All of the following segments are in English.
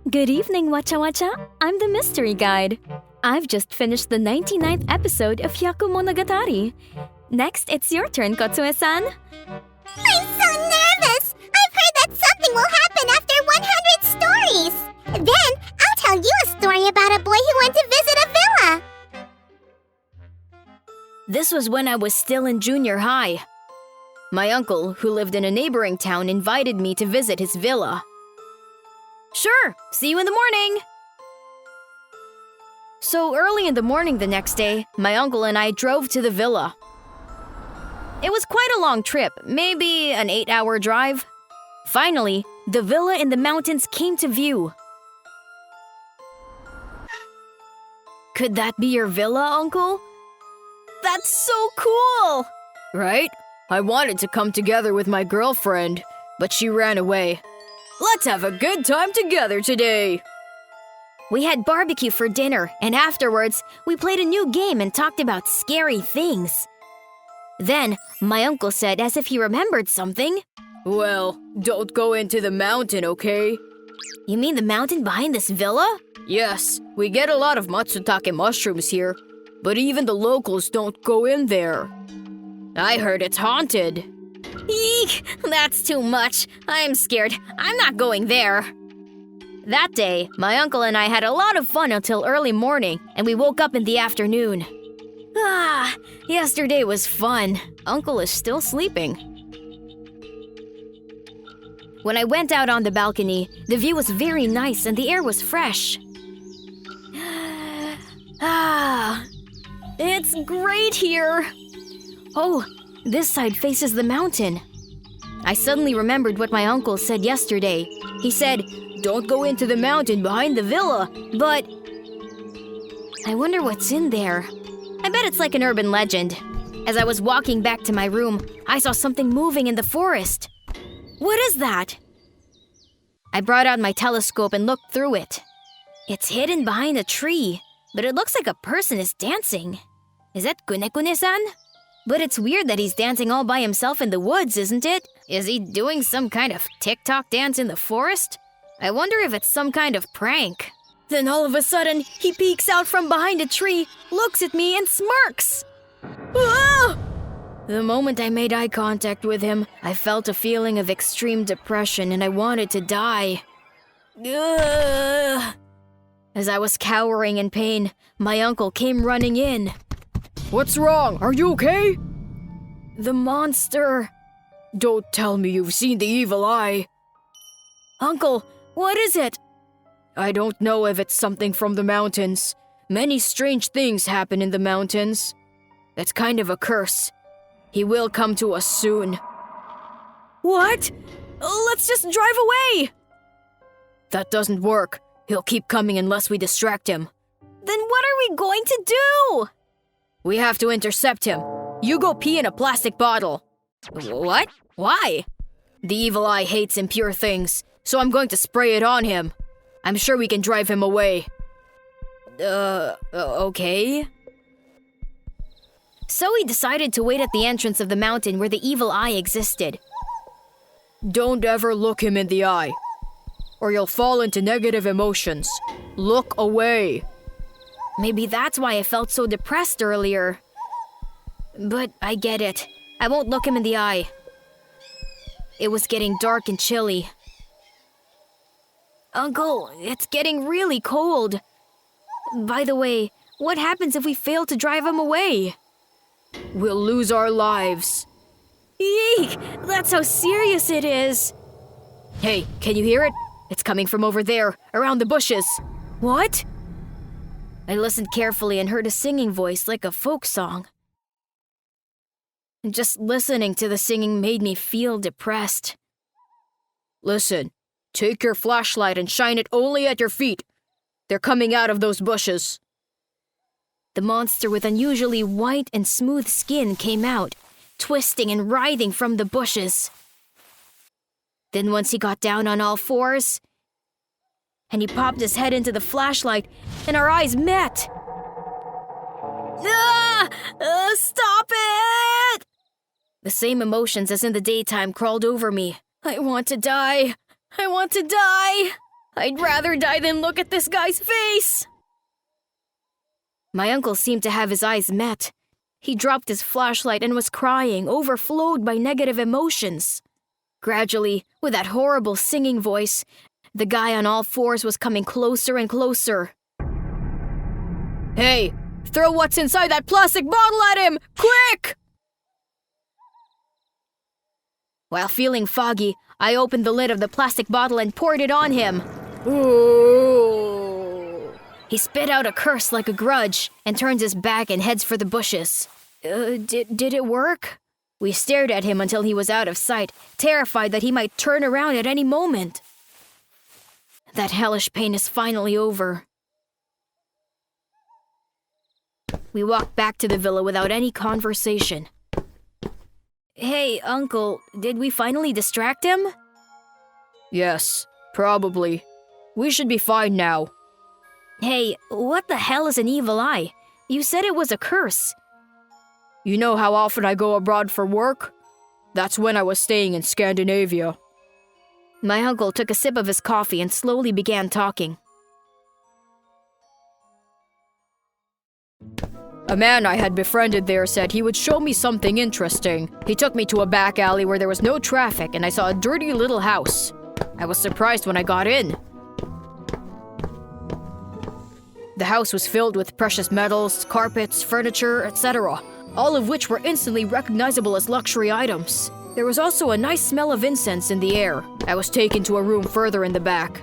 Good evening, Wacha Wacha. I'm the Mystery Guide. I've just finished the 99th episode of Hyaku Monogatari. Next, it's your turn, Kotsue-san. I'm so nervous! I've heard that something will happen after 100 stories! Then, I'll tell you a story about a boy who went to visit a villa! This was when I was still in junior high. My uncle, who lived in a neighboring town, invited me to visit his villa. Sure, see you in the morning! So early in the morning the next day, my uncle and I drove to the villa. It was quite a long trip, maybe an 8-hour drive. Finally, the villa in the mountains came to view. Could that be your villa, Uncle? That's so cool! Right? I wanted to come together with my girlfriend, but she ran away. Let's have a good time together today! We had barbecue for dinner, and afterwards, we played a new game and talked about scary things. Then, my uncle said as if he remembered something. Well, don't go into the mountain, okay? You mean the mountain behind this villa? Yes, we get a lot of matsutake mushrooms here, but even the locals don't go in there. I heard it's haunted. Eek! That's too much. I'm scared. I'm not going there. That day, my uncle and I had a lot of fun until early morning, and we woke up in the afternoon. Yesterday was fun. Uncle is still sleeping. When I went out on the balcony, the view was very nice and the air was fresh. It's great here. Oh, this side faces the mountain. I suddenly remembered what my uncle said yesterday. He said, "Don't go into the mountain behind the villa," but I wonder what's in there. I bet it's like an urban legend. As I was walking back to my room, I saw something moving in the forest. What is that? I brought out my telescope and looked through it. It's hidden behind a tree, but it looks like a person is dancing. Is that Kunekune-san? But it's weird that he's dancing all by himself in the woods, isn't it? Is he doing some kind of TikTok dance in the forest? I wonder if it's some kind of prank. Then all of a sudden, he peeks out from behind a tree, looks at me, and smirks. Ah! The moment I made eye contact with him, I felt a feeling of extreme depression and I wanted to die. Ugh. As I was cowering in pain, my uncle came running in. What's wrong? Are you okay? The monster. Don't tell me you've seen the evil eye. Uncle, what is it? I don't know if it's something from the mountains. Many strange things happen in the mountains. That's kind of a curse. He will come to us soon. What? Let's just drive away! That doesn't work. He'll keep coming unless we distract him. Then what are we going to do? We have to intercept him. You go pee in a plastic bottle. What? Why? The evil eye hates impure things, so I'm going to spray it on him. I'm sure we can drive him away. Okay. So we decided to wait at the entrance of the mountain where the evil eye existed. Don't ever look him in the eye, or you'll fall into negative emotions. Look away. Maybe that's why I felt so depressed earlier. But I get it. I won't look him in the eye. It was getting dark and chilly. Uncle, it's getting really cold. By the way, what happens if we fail to drive him away? We'll lose our lives. Eek! That's how serious it is. Hey, can you hear it? It's coming from over there, around the bushes. What? I listened carefully and heard a singing voice like a folk song. Just listening to the singing made me feel depressed. Listen, take your flashlight and shine it only at your feet. They're coming out of those bushes. The monster with unusually white and smooth skin came out, twisting and writhing from the bushes. Then once he got down on all fours, and he popped his head into the flashlight, and our eyes met. Stop it! The same emotions as in the daytime crawled over me. I want to die. I want to die. I'd rather die than look at this guy's face! My uncle seemed to have his eyes met. He dropped his flashlight and was crying, overflowed by negative emotions. Gradually, with that horrible singing voice, the guy on all fours was coming closer and closer. Hey, throw what's inside that plastic bottle at him! Quick! While feeling foggy, I opened the lid of the plastic bottle and poured it on him. Ooh. He spit out a curse like a grudge and turns his back and heads for the bushes. Did it work? We stared at him until he was out of sight, terrified that he might turn around at any moment. That hellish pain is finally over. We walked back to the villa without any conversation. Hey, Uncle, did we finally distract him? Yes, probably. We should be fine now. Hey, what the hell is an evil eye? You said it was a curse. You know how often I go abroad for work? That's when I was staying in Scandinavia. My uncle took a sip of his coffee and slowly began talking. A man I had befriended there said he would show me something interesting. He took me to a back alley where there was no traffic and I saw a dirty little house. I was surprised when I got in. The house was filled with precious metals, carpets, furniture, etc., all of which were instantly recognizable as luxury items. There was also a nice smell of incense in the air. I was taken to a room further in the back.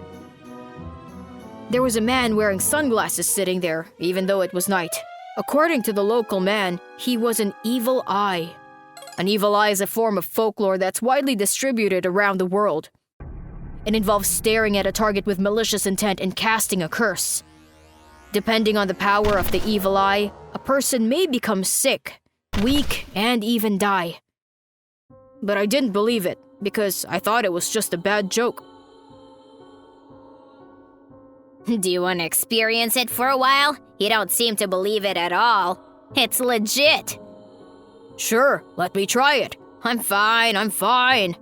There was a man wearing sunglasses sitting there, even though it was night. According to the local man, he was an evil eye. An evil eye is a form of folklore that's widely distributed around the world. It involves staring at a target with malicious intent and casting a curse. Depending on the power of the evil eye, a person may become sick, weak, and even die. But I didn't believe it, because I thought it was just a bad joke. Do you want to experience it for a while? You don't seem to believe it at all. It's legit. Sure, let me try it. I'm fine.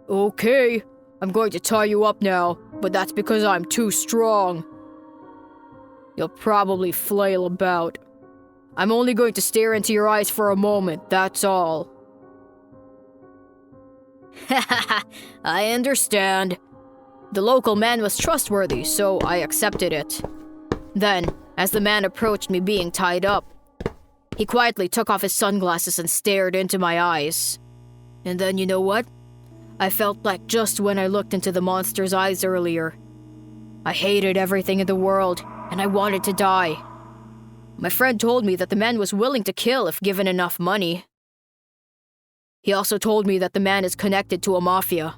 Okay, I'm going to tie you up now, but that's because I'm too strong. You'll probably flail about. I'm only going to stare into your eyes for a moment, that's all. I understand. The local man was trustworthy, so I accepted it. Then, as the man approached me being tied up, he quietly took off his sunglasses and stared into my eyes. And then, you know what? I felt like just when I looked into the monster's eyes earlier. I hated everything in the world, and I wanted to die. My friend told me that the man was willing to kill if given enough money. He also told me that the man is connected to a mafia.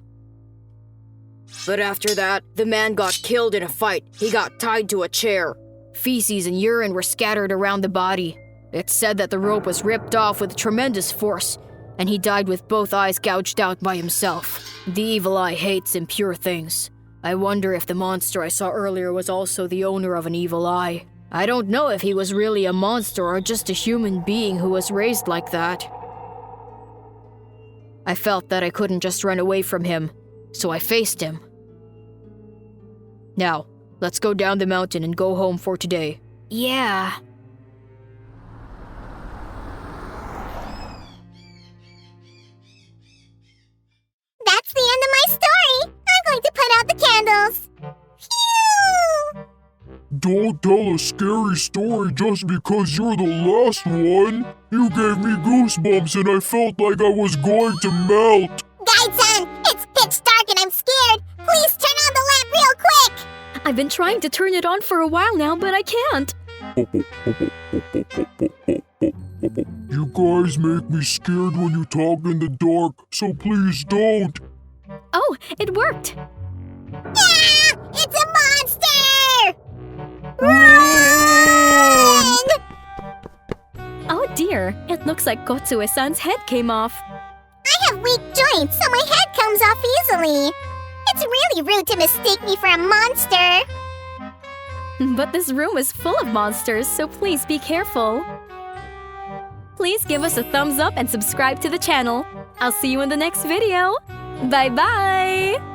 But after that, the man got killed in a fight. He got tied to a chair. Feces and urine were scattered around the body. It's said that the rope was ripped off with tremendous force, and he died with both eyes gouged out by himself. The evil eye hates impure things. I wonder if the monster I saw earlier was also the owner of an evil eye. I don't know if he was really a monster or just a human being who was raised like that. I felt that I couldn't just run away from him, so I faced him. Now, let's go down the mountain and go home for today. Yeah. That's the end of my story. I'm going to put out the candles. Phew! Don't tell a scary story just because you're the last one. You gave me goosebumps and I felt like I was going to melt. Guide-san, it's pitch dark and I'm scared. Please turn on the lamp real quick. I've been trying to turn it on for a while now, but I can't. You guys make me scared when you talk in the dark, so please don't. Oh, it worked. Ah! It's a monster! Run! Oh dear, it looks like Kotsue-san's head came off. I have weak joints, so my head comes off easily. It's really rude to mistake me for a monster. But this room is full of monsters, so please be careful. Please give us a thumbs up and subscribe to the channel. I'll see you in the next video. Bye-bye!